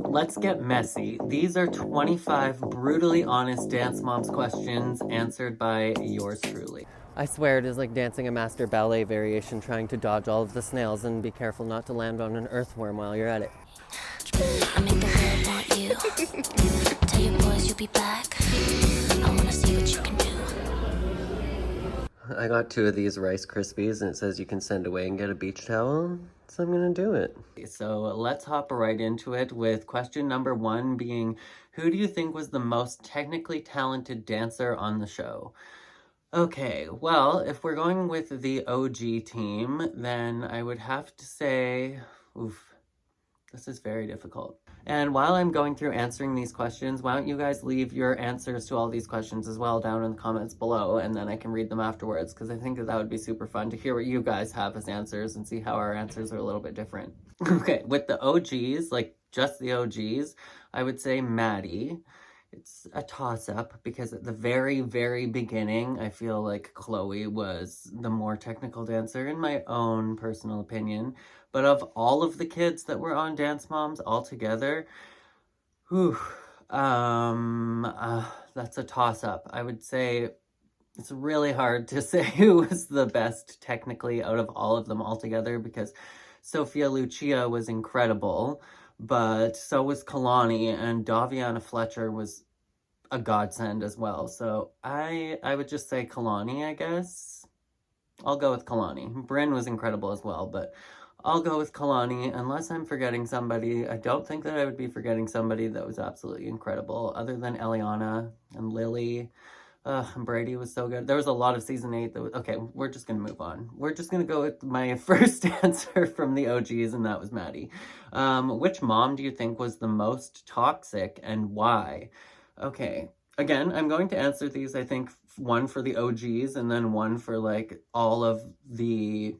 let's get messy. These are 25 brutally honest Dance Moms questions answered by yours truly. I swear it is like dancing a master ballet variation, trying to dodge all of the snails and be careful not to land on an earthworm while you're at it. I make the world want you. Tell your boys you'll be back. I wanna see what you can do. I got 2 of these Rice Krispies and it says you can send away and get a beach towel, so I'm gonna do it. So let's hop right into it with question number 1 being, who do you think was the most technically talented dancer on the show? Okay, well, if we're going with the OG team, then I would have to say, oof, this is very difficult. And while I'm going through answering these questions, why don't you guys leave your answers to all these questions as well down in the comments below, and then I can read them afterwards, because I think that would be super fun to hear what you guys have as answers and see how our answers are a little bit different. Okay, with the OGs, like just the OGs, I would say Maddie. It's a toss-up because at the very, very beginning, I feel like Chloe was the more technical dancer in my own personal opinion. But of all of the kids that were on Dance Moms altogether, that's a toss-up. I would say it's really hard to say who was the best technically out of all of them altogether, because Sophia Lucia was incredible, but so was Kalani, and Daviana Fletcher was a godsend as well. So I would just say Kalani, I guess. I'll go with Kalani. Bryn was incredible as well, but I'll go with Kalani, unless I'm forgetting somebody. I don't think that I would be forgetting somebody that was absolutely incredible, other than Eliana and Lily. Brady was so good. There was a lot of season 8 that was... Okay, we're just gonna move on. We're just gonna go with my first answer from the OGs, and that was Maddie. Which mom do you think was the most toxic, and why? Okay, again, I'm going to answer these, I think, one for the OGs, and then one for, like, all of the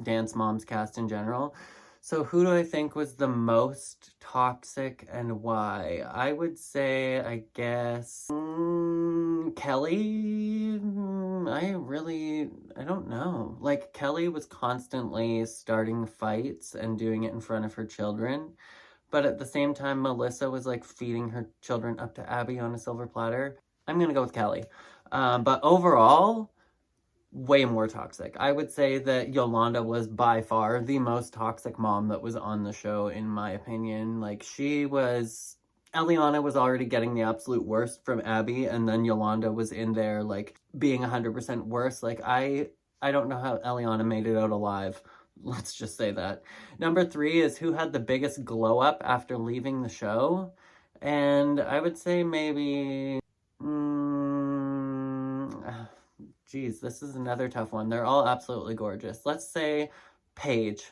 Dance Moms cast in general. So who do I think was the most toxic and why? I would say, I guess, Kelly. I don't know. Like, Kelly was constantly starting fights and doing it in front of her children. But at the same time, Melissa was like feeding her children up to Abby on a silver platter. I'm gonna go with Kelly. But overall, way more toxic. I would say that Yolanda was by far the most toxic mom that was on the show, in my opinion. Like, Eliana was already getting the absolute worst from Abby, and then Yolanda was in there, like, being 100% worse. Like, I don't know how Eliana made it out alive. Let's just say that. Number 3 is who had the biggest glow up after leaving the show. And I would say maybe... Geez, this is another tough one. They're all absolutely gorgeous. Let's say Paige.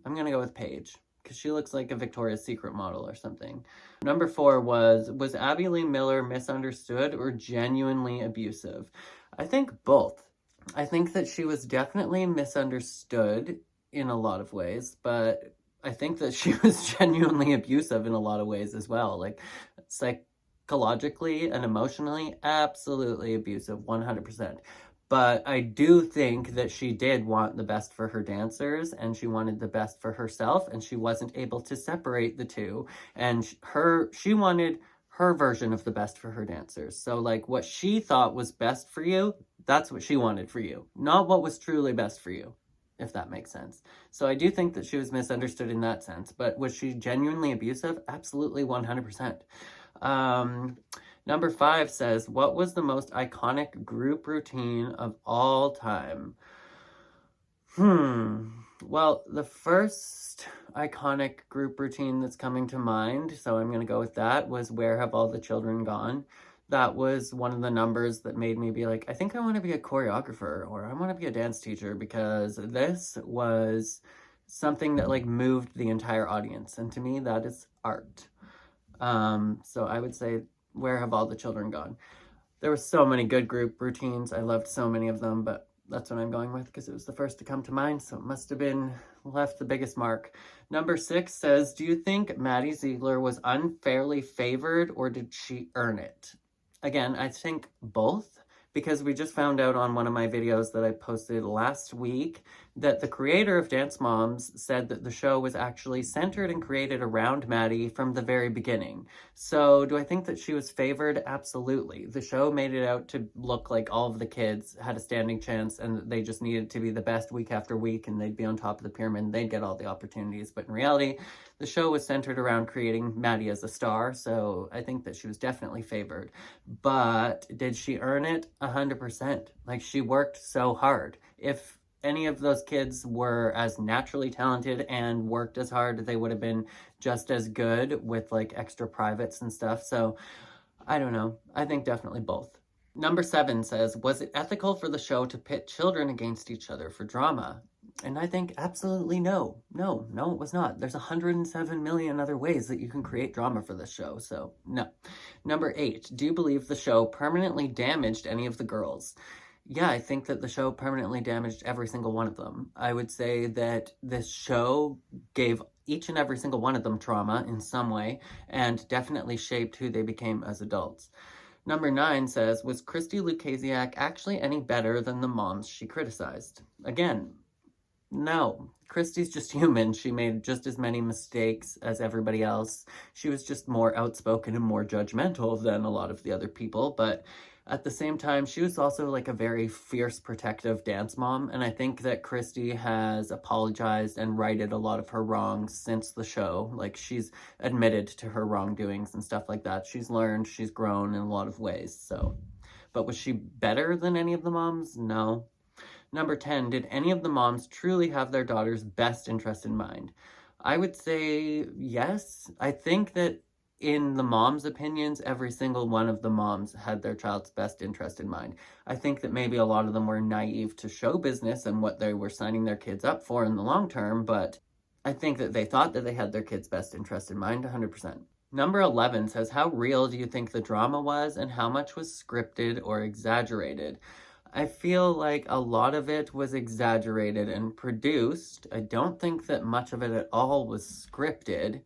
I'm gonna go with Paige, because she looks like a Victoria's Secret model or something. Number 4 was Abby Lee Miller misunderstood or genuinely abusive? I think both. I think that she was definitely misunderstood in a lot of ways, but I think that she was genuinely abusive in a lot of ways as well. Like, psychologically and emotionally, absolutely abusive, 100%. But I do think that she did want the best for her dancers, and she wanted the best for herself, and she wasn't able to separate the two. And she wanted her version of the best for her dancers. So, like, what she thought was best for you, that's what she wanted for you, not what was truly best for you, if that makes sense. So I do think that she was misunderstood in that sense, but was she genuinely abusive? Absolutely, 100%. Number 5 says, what was the most iconic group routine of all time? Well, the first iconic group routine that's coming to mind, so I'm going to go with that, was Where Have All the Children Gone? That was one of the numbers that made me be like, I think I want to be a choreographer, or I want to be a dance teacher, because this was something that, like, moved the entire audience, and to me, that is art. So I would say, Where Have All the Children Gone? There were so many good group routines. I loved so many of them, but that's what I'm going with because it was the first to come to mind, so it must have been left the biggest mark. Number 6 says, do you think Maddie Ziegler was unfairly favored, or did she earn it? Again, I think both, because we just found out on one of my videos that I posted last week that the creator of Dance Moms said that the show was actually centered and created around Maddie from the very beginning. So do I think that she was favored? Absolutely. The show made it out to look like all of the kids had a standing chance and they just needed to be the best week after week and they'd be on top of the pyramid and they'd get all the opportunities. But in reality, the show was centered around creating Maddie as a star, so I think that she was definitely favored. But did she earn it? 100%. Like, she worked so hard. If any of those kids were as naturally talented and worked as hard, they would have been just as good with like extra privates and stuff. So I don't know. I think definitely both. Number 7 says, was it ethical for the show to pit children against each other for drama? And I think absolutely no. No, it was not. There's 107 million other ways that you can create drama for this show, so no. Number 8, do you believe the show permanently damaged any of the girls? Yeah, I think that the show permanently damaged every single one of them. I would say that this show gave each and every single one of them trauma in some way and definitely shaped who they became as adults. Number 9 says, was Christy Lukasiak actually any better than the moms she criticized? Again, no. Christy's just human. She made just as many mistakes as everybody else. She was just more outspoken and more judgmental than a lot of the other people, but at the same time, she was also like a very fierce, protective dance mom, and I think that Christy has apologized and righted a lot of her wrongs since the show. Like, she's admitted to her wrongdoings and stuff like that. She's learned, she's grown in a lot of ways, so. But was she better than any of the moms? No. Number 10, did any of the moms truly have their daughter's best interest in mind? I would say yes. I think that in the moms' opinions, every single one of the moms had their child's best interest in mind. I think that maybe a lot of them were naive to show business and what they were signing their kids up for in the long term, but I think that they thought that they had their kids' best interest in mind 100%. Number 11 says, how real do you think the drama was and how much was scripted or exaggerated? I feel like a lot of it was exaggerated and produced. I don't think that much of it at all was scripted.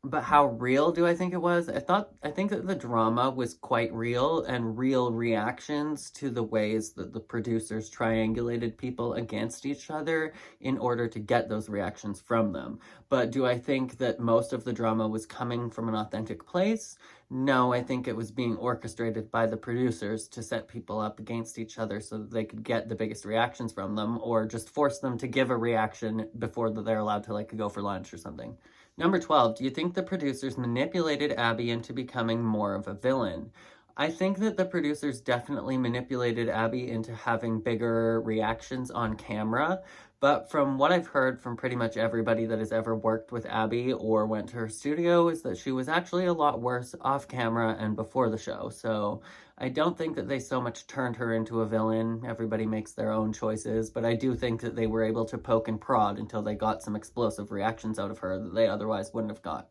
But how real do I think it was? I think that the drama was quite real and real reactions to the ways that the producers triangulated people against each other in order to get those reactions from them. But do I think that most of the drama was coming from an authentic place? No, I think it was being orchestrated by the producers to set people up against each other so that they could get the biggest reactions from them, or just force them to give a reaction before they're allowed to like go for lunch or something. Number 12, do you think the producers manipulated Abby into becoming more of a villain? I think that the producers definitely manipulated Abby into having bigger reactions on camera, but from what I've heard from pretty much everybody that has ever worked with Abby or went to her studio is that she was actually a lot worse off camera and before the show, so I don't think that they so much turned her into a villain. Everybody makes their own choices, but I do think that they were able to poke and prod until they got some explosive reactions out of her that they otherwise wouldn't have got.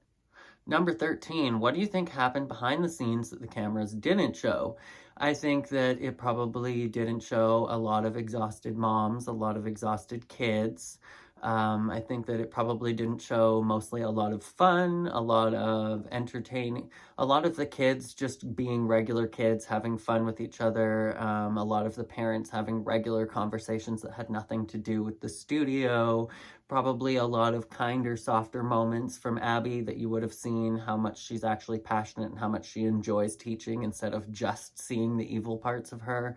Number 13, what do you think happened behind the scenes that the cameras didn't show? I think that it probably didn't show a lot of exhausted moms, a lot of exhausted kids. I think that it probably didn't show mostly a lot of fun, a lot of entertaining, a lot of the kids just being regular kids, having fun with each other, a lot of the parents having regular conversations that had nothing to do with the studio, probably a lot of kinder, softer moments from Abby that you would have seen how much she's actually passionate and how much she enjoys teaching instead of just seeing the evil parts of her.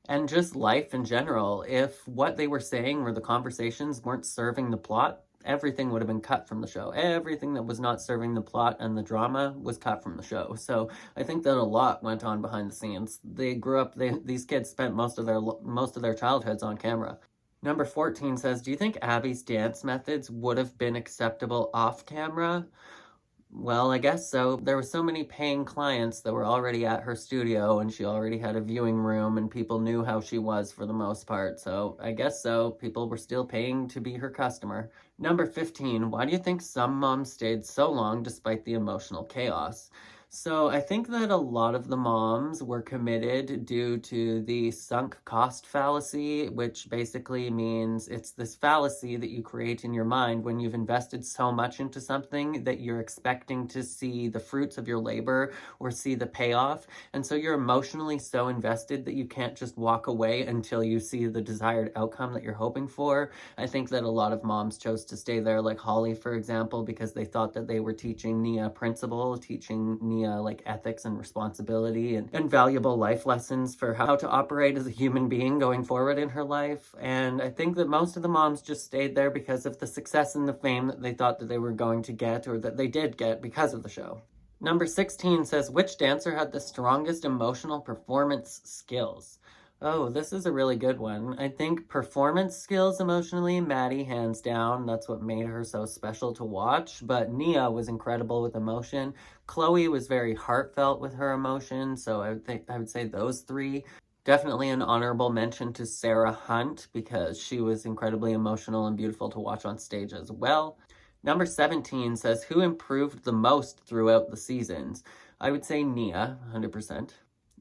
And just life in general. If what they were saying or the conversations weren't serving the plot, everything would have been cut from the show. Everything that was not serving the plot and the drama was cut from the show. So I think that a lot went on behind the scenes. They grew up, these kids spent most of their childhoods on camera. Number 14 says, do you think Abby's dance methods would have been acceptable off camera? Well, I guess so. There were so many paying clients that were already at her studio and she already had a viewing room and people knew how she was for the most part. So I guess so. People were still paying to be her customer. Number 15, why do you think some moms stayed so long despite the emotional chaos? So I think that a lot of the moms were committed due to the sunk cost fallacy, which basically means it's this fallacy that you create in your mind when you've invested so much into something that you're expecting to see the fruits of your labor or see the payoff. And so you're emotionally so invested that you can't just walk away until you see the desired outcome that you're hoping for. I think that a lot of moms chose to stay there, like Holly, for example, because they thought that they were teaching Nia principle, teaching Nia like ethics and responsibility and valuable life lessons for how to operate as a human being going forward in her life. And I think that most of the moms just stayed there because of the success and the fame that they thought that they were going to get, or that they did get because of the show. Number 16 says, which dancer had the strongest emotional performance skills? Oh, this is a really good one. I think performance skills emotionally, Maddie, hands down. That's what made her so special to watch. But Nia was incredible with emotion. Chloe was very heartfelt with her emotion. So I would say those three. Definitely an honorable mention to Sarah Hunt because she was incredibly emotional and beautiful to watch on stage as well. Number 17 says, who improved the most throughout the seasons? I would say Nia, 100%.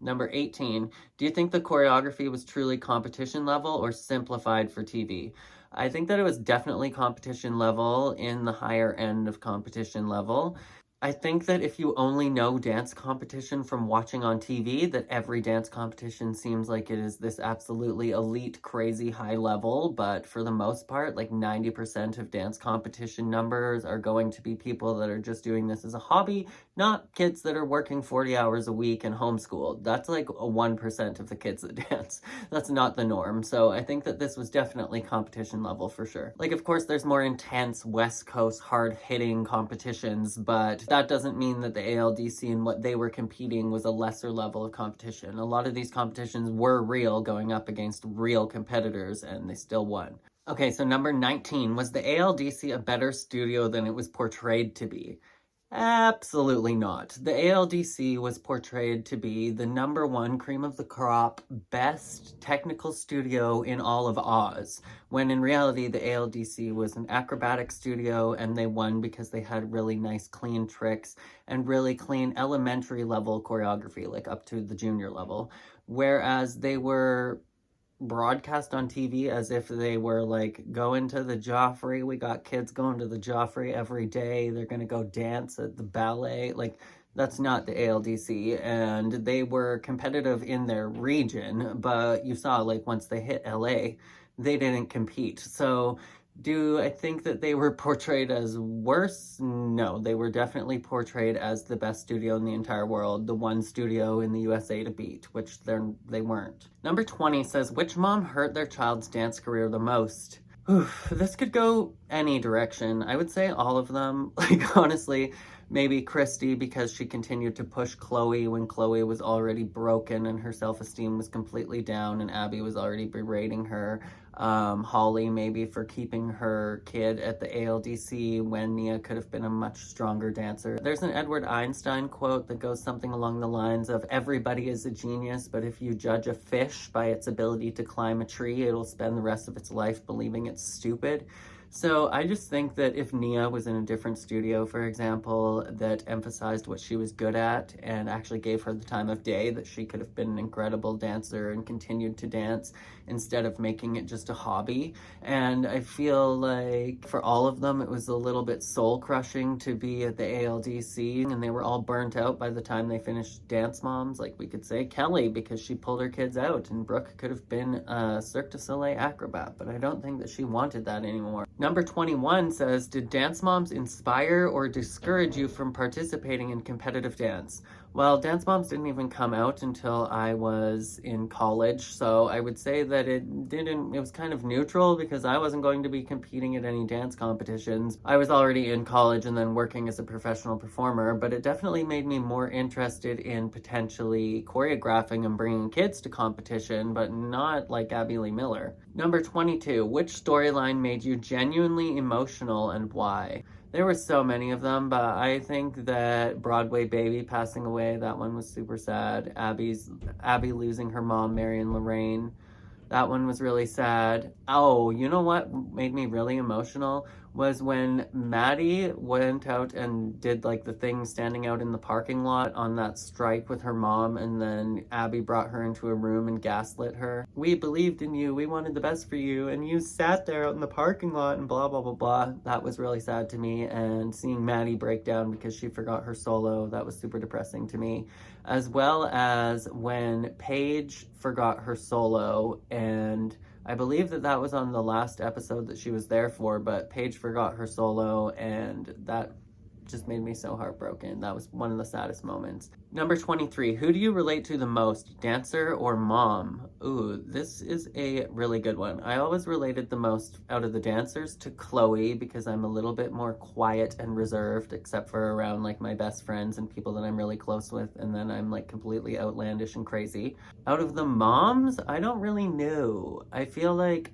Number 18, do you think the choreography was truly competition level or simplified for TV? I think that it was definitely competition level, in the higher end of competition level. I think that if you only know dance competition from watching on TV, that every dance competition seems like it is this absolutely elite, crazy high level, but for the most part, like 90% of dance competition numbers are going to be people that are just doing this as a hobby, not kids that are working 40 hours a week and homeschooled. That's like 1% of the kids that dance. That's not the norm. So I think that this was definitely competition level for sure. Like, of course, there's more intense West Coast hard-hitting competitions, but that doesn't mean that the ALDC and what they were competing was a lesser level of competition. A lot of these competitions were real, going up against real competitors, and they still won. Okay, so number 19, was the ALDC a better studio than it was portrayed to be? Absolutely not. The ALDC was portrayed to be the number one cream of the crop, best technical studio in all of Oz, when in reality the ALDC was an acrobatic studio and they won because they had really nice clean tricks and really clean elementary level choreography, like up to the junior level, whereas they were broadcast on TV as if they were like going to the Joffrey. We got kids going to the Joffrey every day. They're going to go dance at the ballet. Like, that's not the ALDC. And they were competitive in their region, but you saw like once they hit LA, they didn't compete. So do I think that they were portrayed as worse? No, they were definitely portrayed as the best studio in the entire world, the one studio in the USA to beat, which they weren't. Number 20 says, which mom hurt their child's dance career the most? This could go any direction. I would say all of them. Like, honestly, maybe Christy, because she continued to push Chloe when Chloe was already broken and her self-esteem was completely down and Abby was already berating her. Holly, maybe for keeping her kid at the ALDC when Nia could have been a much stronger dancer. There's an Edward Einstein quote that goes something along the lines of, everybody is a genius, but if you judge a fish by its ability to climb a tree, it'll spend the rest of its life believing it's stupid. So I just think that if Nia was in a different studio, for example, that emphasized what she was good at and actually gave her the time of day, that she could have been an incredible dancer and continued to dance instead of making it just a hobby. And I feel like for all of them, it was a little bit soul-crushing to be at the ALDC, and they were all burnt out by the time they finished Dance Moms. Like, we could say Kelly, because she pulled her kids out, and Brooke could have been a Cirque du Soleil acrobat, but I don't think that she wanted that anymore. Number 21 says, did Dance Moms inspire or discourage you from participating in competitive dance? Well, Dance Moms didn't even come out until I was in college, so I would say that it was kind of neutral because I wasn't going to be competing at any dance competitions. I was already in college and then working as a professional performer, but it definitely made me more interested in potentially choreographing and bringing kids to competition, but not like Abby Lee Miller. Number 22, which storyline made you genuinely emotional and why? There were so many of them, but I think that Broadway Baby passing away, that one was super sad. Abby losing her mom, Mary and Lorraine, that one was really sad. Oh, you know what made me really emotional? was when Maddie went out and did like the thing standing out in the parking lot on that strike with her mom, and then Abby brought her into a room and gaslit her. We believed in you, we wanted the best for you, and you sat there out in the parking lot and blah blah blah blah. That was really sad to me, and seeing Maddie break down because she forgot her solo, that was super depressing to me. As well as when Paige forgot her solo, and I believe that that was on the last episode that she was there for, but Paige forgot her solo, and that just made me so heartbroken. That was one of the saddest moments. Number 23, who do you relate to the most, dancer or mom? Ooh, this is a really good one. I always related the most out of the dancers to Chloe, because I'm a little bit more quiet and reserved, except for around like my best friends and people that I'm really close with, and then I'm like completely outlandish and crazy. Out of the moms, I don't really know. I feel like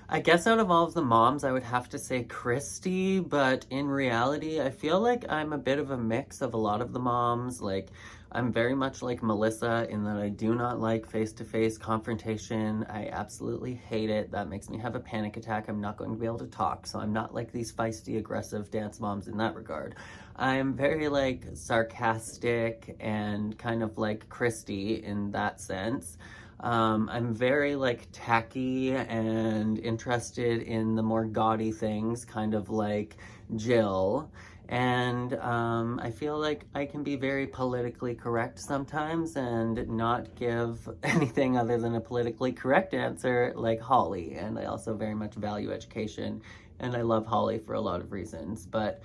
I guess out of all of the moms, I would have to say Christy, but in reality, I feel like I'm a bit of a mix of a lot of the moms. Like, I'm very much like Melissa in that I do not like face-to-face confrontation. I absolutely hate it. That makes me have a panic attack. I'm not going to be able to talk, so I'm not like these feisty, aggressive dance moms in that regard. I'm very like sarcastic and kind of like Christy in that sense. I'm very like tacky and interested in the more gaudy things, kind of like Jill. And I feel like I can be very politically correct sometimes and not give anything other than a politically correct answer like Holly. And I also very much value education, and I love Holly for a lot of reasons. But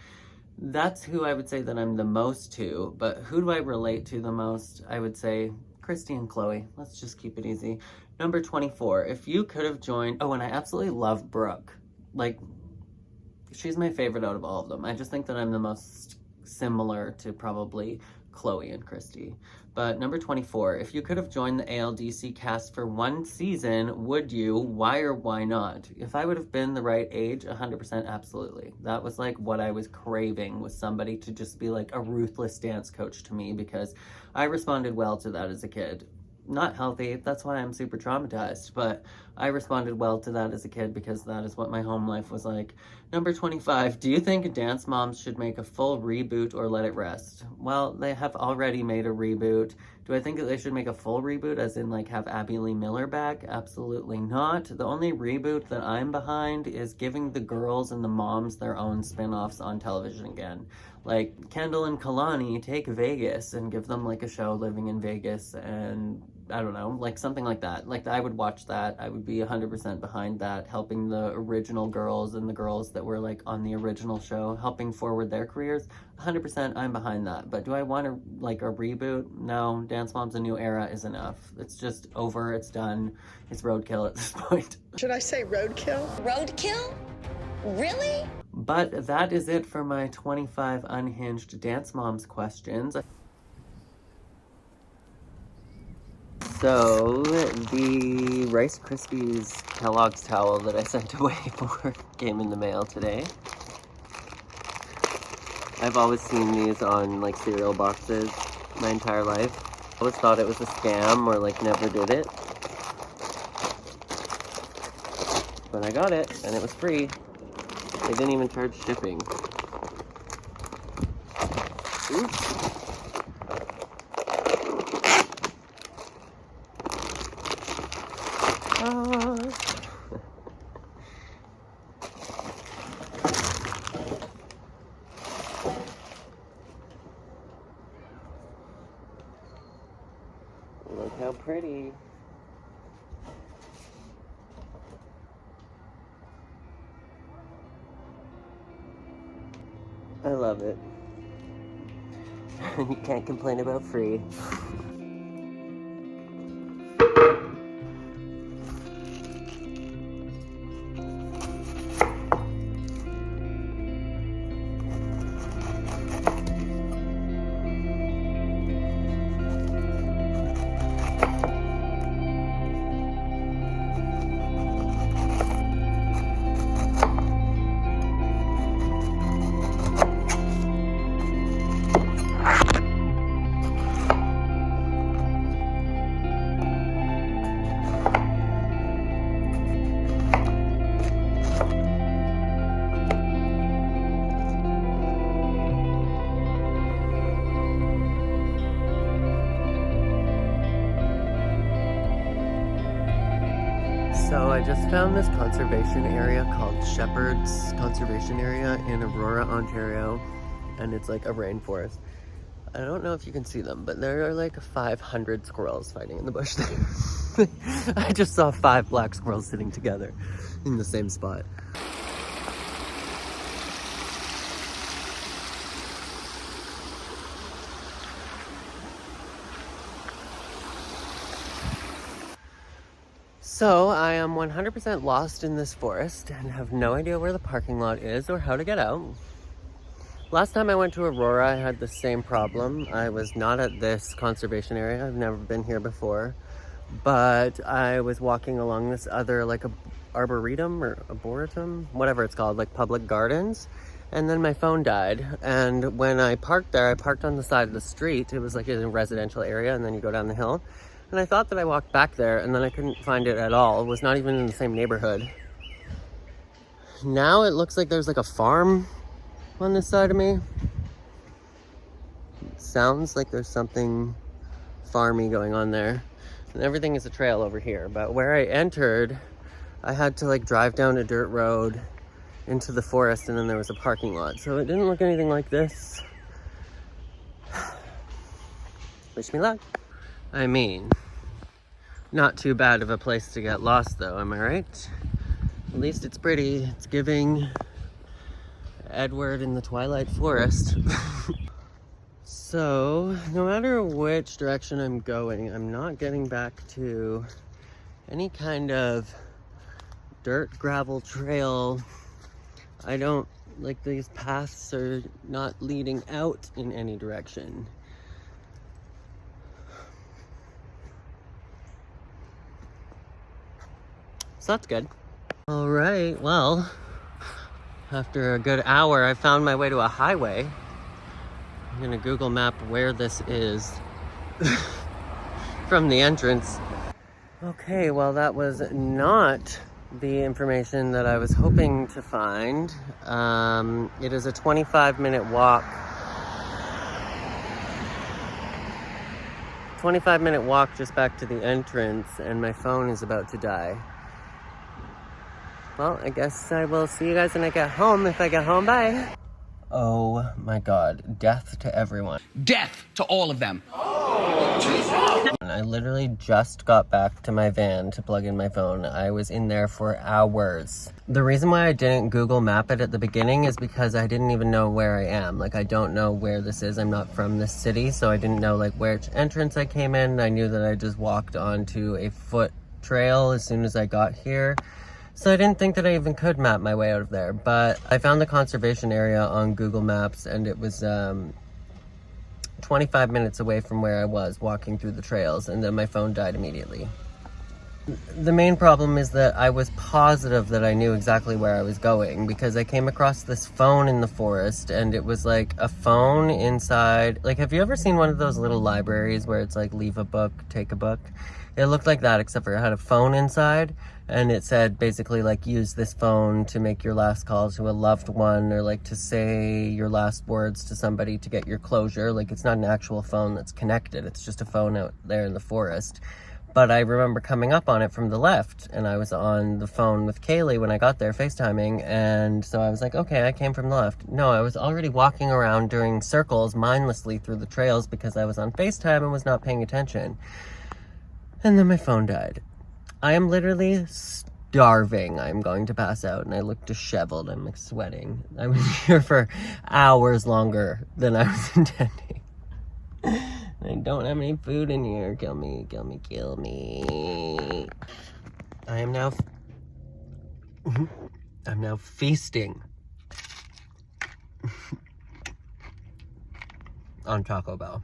that's who I would say that I'm the most to. But who do I relate to the most? I would say Christy and Chloe. Let's just keep it easy. Number 24, if you could have joined... Oh, and I absolutely love Brooke. Like, she's my favorite out of all of them. I just think that I'm the most similar to probably Chloe and Christy. But number 24, if you could have joined the ALDC cast for one season, would you? Why or why not? If I would have been the right age, 100% absolutely. That was like what I was craving, was somebody to just be like a ruthless dance coach to me, because I responded well to that as a kid. Not healthy, that's why I'm super traumatized, but I responded well to that as a kid because that is what my home life was like. Number 25, do you think dance moms should make a full reboot or let it rest? Well, they have already made a reboot. Do I think that they should make a full reboot, as in like have Abby Lee Miller back? Absolutely not. The only reboot that I'm behind is giving the girls and the moms their own spin-offs on television again. Like Kendall and Kalani take Vegas and give them like a show living in Vegas, and I don't know, like something like that. Like I would watch that. I would be 100% behind that, helping the original girls and the girls that were like on the original show, helping forward their careers. 100% I'm behind that. But do I want to like a reboot? No, Dance Moms A New Era is enough. It's just over, it's done. It's roadkill at this point. Should I say roadkill? Roadkill? Really? But that is it for my 25 unhinged Dance Moms questions. So, the Rice Krispies Kellogg's towel that I sent away for came in the mail today. I've always seen these on like cereal boxes my entire life. I always thought it was a scam or like never did it. But I got it and it was free. They didn't even charge shipping. Oops. Look how pretty. I love it. You can't complain about free. I just found this conservation area called Shepherd's Conservation Area in Aurora, Ontario, and it's like a rainforest. I don't know if you can see them, but there are like 500 squirrels fighting in the bush there. I just saw 5 black squirrels sitting together in the same spot. So I am 100% lost in this forest and have no idea where the parking lot is or how to get out. Last time I went to Aurora, I had the same problem. I was not at this conservation area. I've never been here before, but I was walking along this other like a arboretum or arboretum, whatever it's called, like public gardens. And then my phone died. And when I parked there, I parked on the side of the street. It was like in a residential area, and then you go down the hill. And I thought that I walked back there, and then I couldn't find it at all. It was not even in the same neighborhood. Now it looks like there's like a farm on this side of me. It sounds like there's something farmy going on there. And everything is a trail over here. But where I entered, I had to like drive down a dirt road into the forest, and then there was a parking lot. So it didn't look anything like this. Wish me luck. I mean, not too bad of a place to get lost though, am I right? At least it's pretty. It's giving Edward in the Twilight Forest. So, no matter which direction I'm going, I'm not getting back to any kind of dirt gravel trail. I don't, like, these paths are not leading out in any direction. So that's good. All right, well, after a good hour, I found my way to a highway. I'm gonna Google map where this is from the entrance. Okay, well, that was not the information that I was hoping to find. It is a 25-minute walk. 25-minute walk just back to the entrance, and my phone is about to die. Well, I guess I will see you guys when I get home. If I get home, bye. Oh my God, death to everyone. Death to all of them. I literally just got back to my van to plug in my phone. I was in there for hours. The reason why I didn't Google map it at the beginning is because I didn't even know where I am. Like, I don't know where this is. I'm not from this city, so I didn't know like which entrance I came in. I knew that I just walked onto a foot trail as soon as I got here. So I didn't think that I even could map my way out of there, but I found the conservation area on Google Maps, and it was 25 minutes away from where I was walking through the trails, and then my phone died immediately. The main problem is that I was positive that I knew exactly where I was going, because I came across this phone in the forest, and it was like a phone inside. Like, have you ever seen one of those little libraries where it's like leave a book, take a book? It looked like that, except for it had a phone inside, and it said basically like use this phone to make your last call to a loved one, or like to say your last words to somebody to get your closure. Like, it's not an actual phone that's connected, it's just a phone out there in the forest. But I remember coming up on it from the left, and I was on the phone with Kaylee when I got there, FaceTiming, and so I was like, okay, I came from the left. No, I was already walking around doing circles mindlessly through the trails because I was on FaceTime and was not paying attention. And then my phone died. I am literally starving. I'm going to pass out, and I look disheveled. I'm like sweating. I was here for hours longer than I was intending. I don't have any food in here. Kill me, kill me, kill me. I'm now feasting on Taco Bell.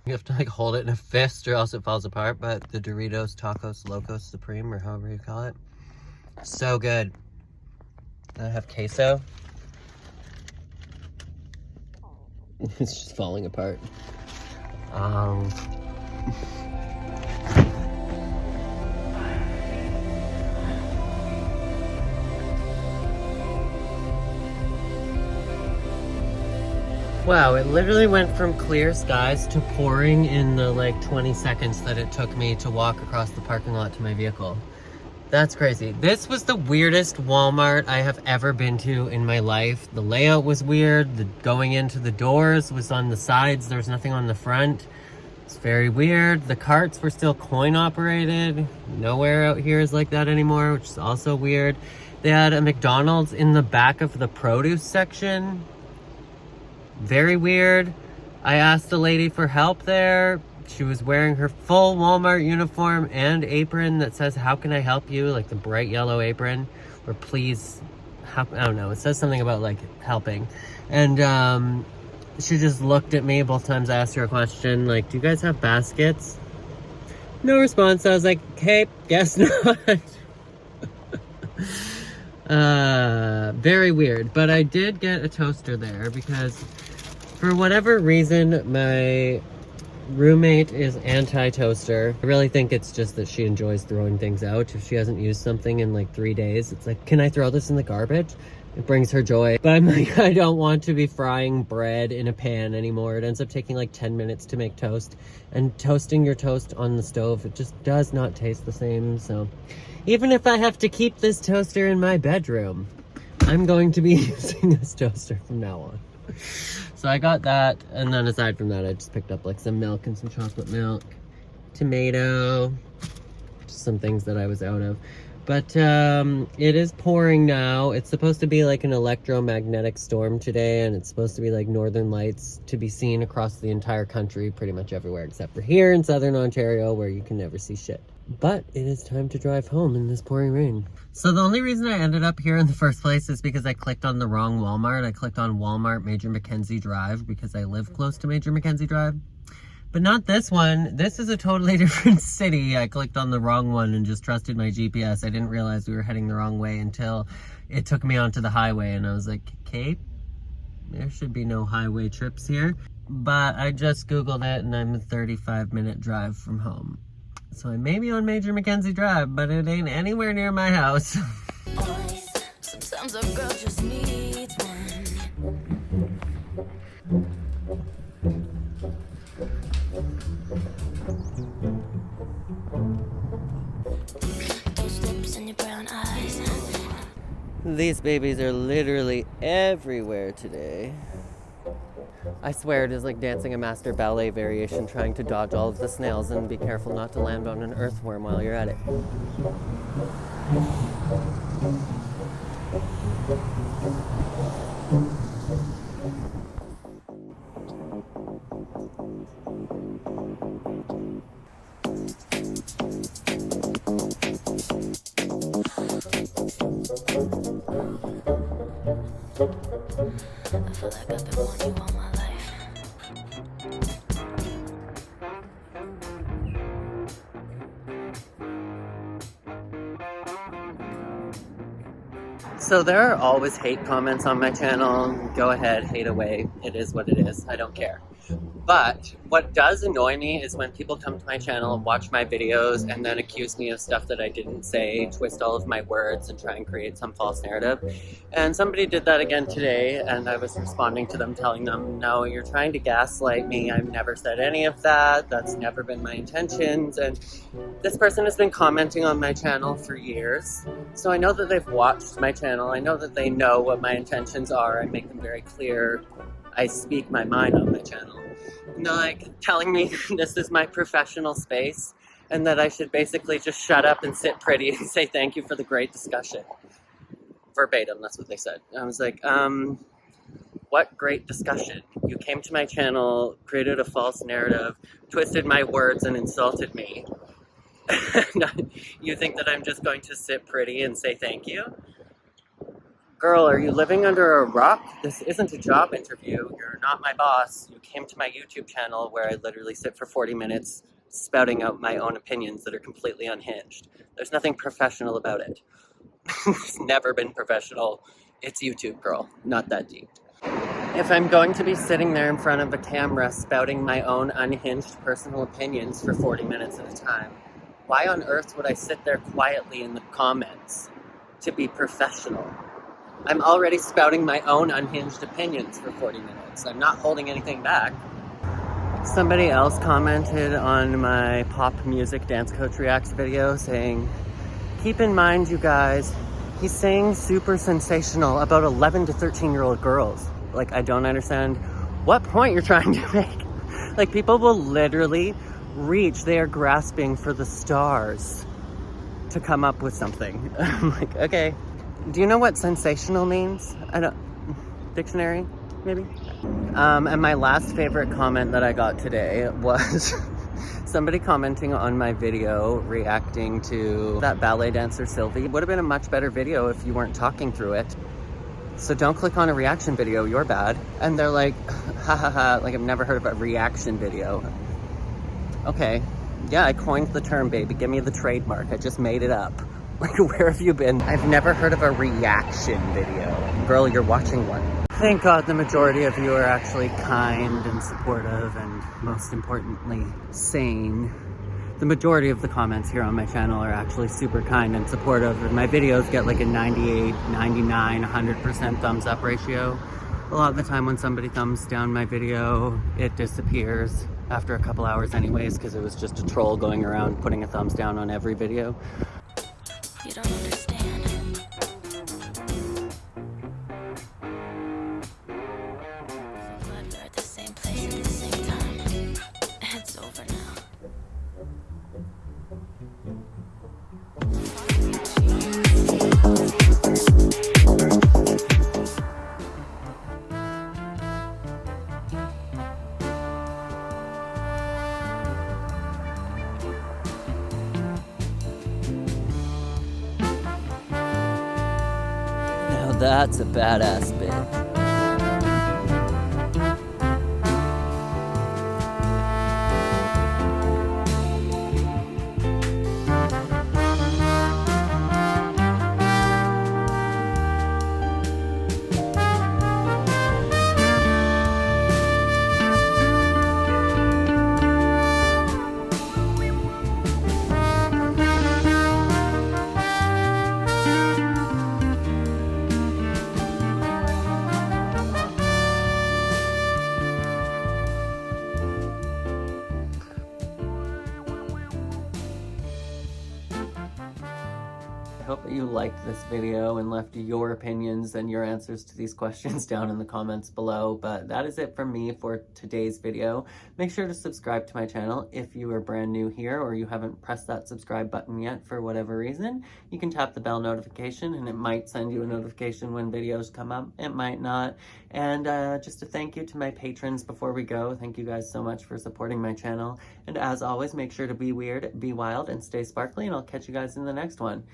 You have to like hold it in a fist or else it falls apart, but the Doritos Tacos Locos Supreme, or however you call it, so good. I have queso. It's just falling apart. Wow, it literally went from clear skies to pouring in the like 20 seconds that it took me to walk across the parking lot to my vehicle. That's crazy. This was the weirdest Walmart I have ever been to in my life. The layout was weird. The going into the doors was on the sides. There was nothing on the front. It's very weird. The carts were still coin operated. Nowhere out here is like that anymore, which is also weird. They had a McDonald's in the back of the produce section. Very weird. I asked a lady for help there. She was wearing her full Walmart uniform and apron that says, "How can I help you?" Like the bright yellow apron. Or please, I don't know. It says something about like helping. And she just looked at me both times I asked her a question. Like, "Do you guys have baskets?" No response. I was like, "Okay, guess not." Very weird. But I did get a toaster there because for whatever reason, my roommate is anti-toaster. I really think it's just that she enjoys throwing things out. If she hasn't used something in like 3 days, it's like, "Can I throw this in the garbage?" It brings her joy. But I'm like, I don't want to be frying bread in a pan anymore. It ends up taking like 10 minutes to make toast. And toasting your toast on the stove, it just does not taste the same. So even if I have to keep this toaster in my bedroom, I'm going to be using this toaster from now on. So I got that, and then aside from that, I just picked up like some milk and some chocolate milk, tomato, just some things that I was out of. But it is pouring now. It's supposed to be like an electromagnetic storm today, and it's supposed to be like northern lights to be seen across the entire country, pretty much everywhere except for here in southern Ontario, where you can never see shit. But it is time to drive home in this pouring rain. So the only reason I ended up here in the first place is because I clicked on the wrong Walmart. I clicked on Walmart Major Mackenzie Drive because I live close to Major Mackenzie Drive. But not this one. This is a totally different city. I clicked on the wrong one and just trusted my GPS. I didn't realize we were heading the wrong way until it took me onto the highway, and I was like, "Kate, there should be no highway trips here." But I just Googled it, and I'm a 35-minute drive from home. So I may be on Major Mackenzie Drive, but it ain't anywhere near my house. Sometimes a girl just needs one. Those lips and your brown eyes. These babies are literally everywhere today. I swear it is like dancing a master ballet variation, trying to dodge all of the snails and be careful not to land on an earthworm while you're at it. I feel like I've been wanting you all my life. So there are always hate comments on my channel. Go ahead, hate away. It is what it is. I don't care. But what does annoy me is when people come to my channel and watch my videos and then accuse me of stuff that I didn't say, twist all of my words and try and create some false narrative. And somebody did that again today, and I was responding to them, telling them, "No, you're trying to gaslight me. I've never said any of that. That's never been my intentions." And this person has been commenting on my channel for years. So I know that they've watched my channel. I know that they know what my intentions are. I make them very clear. I speak my mind on my channel. And they're like telling me this is my professional space and that I should basically just shut up and sit pretty and say thank you for the great discussion. Verbatim, that's what they said. I was like, what great discussion? You came to my channel, created a false narrative, twisted my words and insulted me. You think that I'm just going to sit pretty and say thank you? Girl, are you living under a rock? This isn't a job interview. You're not my boss. You came to my YouTube channel where I literally sit for 40 minutes spouting out my own opinions that are completely unhinged. There's nothing professional about it. It's never been professional. It's YouTube, girl. Not that deep. If I'm going to be sitting there in front of a camera spouting my own unhinged personal opinions for 40 minutes at a time, why on earth would I sit there quietly in the comments to be professional? I'm already spouting my own unhinged opinions for 40 minutes. I'm not holding anything back. Somebody else commented on my pop music dance coach reacts video saying, keep in mind, you guys, he's saying super sensational about 11 to 13-year-old girls. Like, I don't understand what point you're trying to make. Like, people will literally reach, they are grasping for the stars to come up with something. I'm like, okay. Do you know what sensational means? I don't, dictionary, maybe? And my last favorite comment that I got today was somebody commenting on my video reacting to that ballet dancer Sylvie. It would have been a much better video if you weren't talking through it. So don't click on a reaction video, you're bad. And they're like, ha ha ha, like I've never heard of a reaction video. Okay, yeah, I coined the term, baby. Give me the trademark. I just made it up. Like, where have you been? I've never heard of a reaction video. Girl, you're watching one. Thank God the majority of you are actually kind and supportive and, most importantly, sane. The majority of the comments here on my channel are actually super kind and supportive, and my videos get like a 98, 99, 100% thumbs up ratio. A lot of the time when somebody thumbs down my video, it disappears after a couple hours anyways, because it was just a troll going around putting a thumbs down on every video. You don't understand. So glad we're at the same place at the same time. It's over now. Now that's a badass bitch. I hope that you liked this video and left your opinions and your answers to these questions down in the comments below. But that is it from me for today's video. Make sure to subscribe to my channel if you are brand new here or you haven't pressed that subscribe button yet for whatever reason. You can tap the bell notification and it might send you a notification when videos come up. It might not. And just a thank you to my patrons before we go. Thank you guys so much for supporting my channel. And as always, make sure to be weird, be wild, and stay sparkly, and I'll catch you guys in the next one.